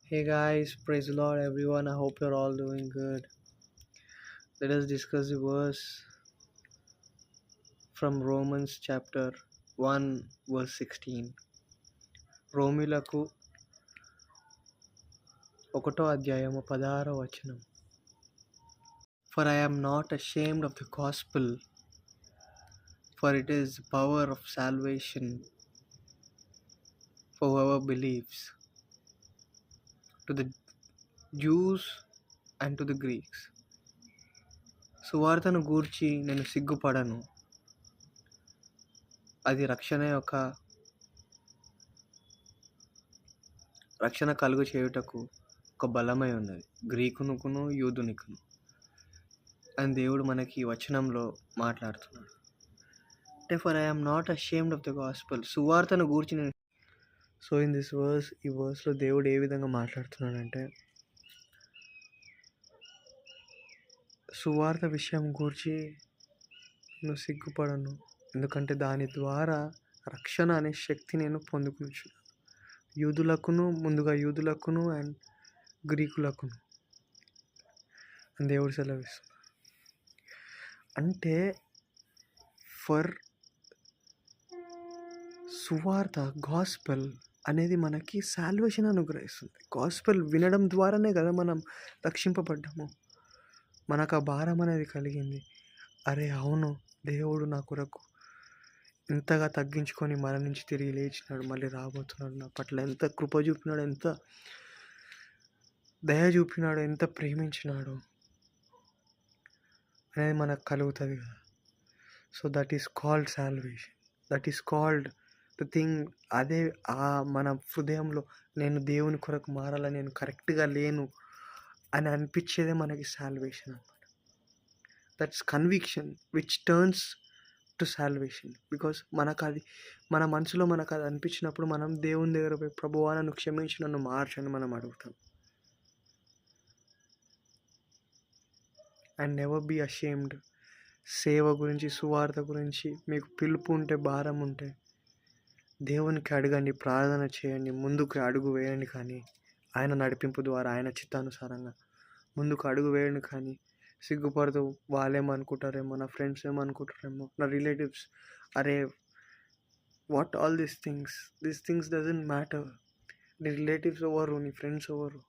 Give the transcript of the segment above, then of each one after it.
Hey guys, praise the Lord everyone. I hope you're all doing good. Let us discuss the verse from Romans chapter 1 verse 16. రోమిలకు 1 అధ్యాయము 16 For I am not ashamed of the gospel, for it is the power of salvation for whoever believes, to the Jews and to the Greeks. సువార్తను గూర్చి నేను సిగ్గుపడను. అది రక్షణ కలుగు చేయుటకు ఒక బలమై ఉన్నది, గ్రీకునుకును యూదునికును అని దేవుడు మనకి ఈ వచనంలో మాట్లాడుతున్నాడు. అంటే for I am not ashamed of the gospel, సువార్తను గూర్చి నేను. సో ఇన్ దిస్ వర్స్, ఈ వర్స్లో దేవుడు ఏ విధంగా మాట్లాడుతున్నాడంటే, సువార్త విషయం గూర్చి నేను సిగ్గుపడను, ఎందుకంటే దాని ద్వారా రక్షణ అనే శక్తి నేను పొందుకున్నాను. యూదులకును అండ్ గ్రీకులకును అని దేవుడు సెలవిస్తున్నాడు. అంటే ఫర్ సువార్త, గాస్పెల్ అనేది మనకి సాల్వేషన్ అనుగ్రహిస్తుంది. గాస్పెల్ వినడం ద్వారానే కదా మనం రక్షింపబడ్డాము. మనకు ఆ భారం అనేది కలిగింది. అరే అవును, దేవుడు నా కొరకు ఎంతగా తగ్గించుకొని మరణించి తిరిగి లేచినాడు, మళ్ళీ రాబోతున్నాడు, నా పట్ల ఎంత కృప చూపినాడు, ఎంత దయ చూపినాడు, ఎంత ప్రేమించినాడు అనేది మనకు కలుగుతుంది కదా. So that is called salvation, that is called the thing. అదే మన హృదయంలో నేను దేవుని కొరకు మారాలని, నేను కరెక్ట్గా లేను అని అనిపించేదే మనకి సాల్వేషన్ అన్నమాట. That's conviction which turns to salvation. Because మన మనసులో మనకు అది అనిపించినప్పుడు మనం దేవుని దగ్గర పోయి, ప్రభువా నన్ను క్షమించి నన్ను మార్చని మనం అడుగుతాం. And never be ashamed. సేవ గురించి, సువార్త గురించి మీకు పిలుపు ఉంటే, భారం ఉంటే దేవునికి అడగండి, ప్రార్థన చేయండి, ముందుకు అడుగు వేయండి. కానీ ఆయన నడిపింపు ద్వారా, ఆయన చిత్తానుసారంగా ముందుకు అడుగు వేయండి. కానీ సిగ్గుపడుతూ వాళ్ళేమనుకుంటారేమో, నా ఫ్రెండ్స్ ఏమనుకుంటారేమో, నా రిలేటివ్స్, అరే what all these things doesn't matter. నీ రిలేటివ్స్ ఎవరు, నీ ఫ్రెండ్స్ ఎవరు,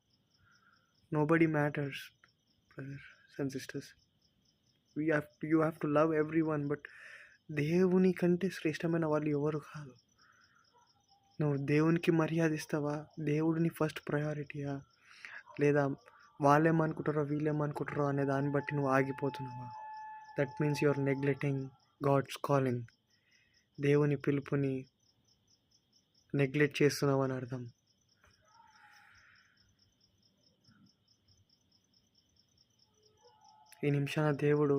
nobody matters brothers and sisters. You have to love every one, but దేవుని కంటే శ్రేష్టమైన వాళ్ళు ఎవరు కాదు. నువ్వు దేవునికి మర్యాద ఇస్తావా? దేవుడిని ఫస్ట్ ప్రయారిటీయా? లేదా వాళ్ళేమనుకుంటారో వీళ్ళేమనుకుంటారో అనే దాన్ని బట్టి నువ్వు ఆగిపోతున్నావా? That means you are neglecting God's calling. దేవుని పిలుపుని నెగ్లెక్ట్ చేస్తున్నావు అని అర్థం. ఈ నిమిషాన దేవుడు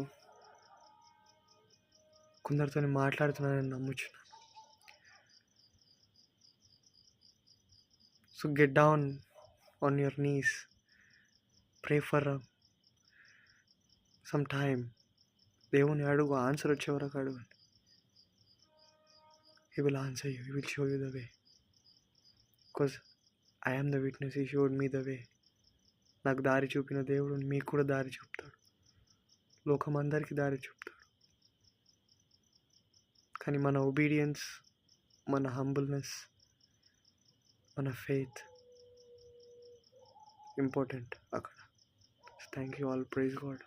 కొందరితో మాట్లాడుతున్నానని నమ్ముచున్నాను. So get down on your knees, pray for some time. దేవుని అడుగు, ఆన్సర్ వచ్చే వరకు అడగండి. He will answer you, He will show you the way. Because I am the witness, He showed me the way. నాకు దారి చూపిన దేవుడు మీకు కూడా దారి చూపుతాడు, లోకం అందరికీ దారి చూపుతాడు. కానీ మన ఒబీడియన్స్, మన హంబుల్నెస్, మన ఫెయిత్ ఇంపార్టెంట్ అక్కడ. Thank you all, praise God.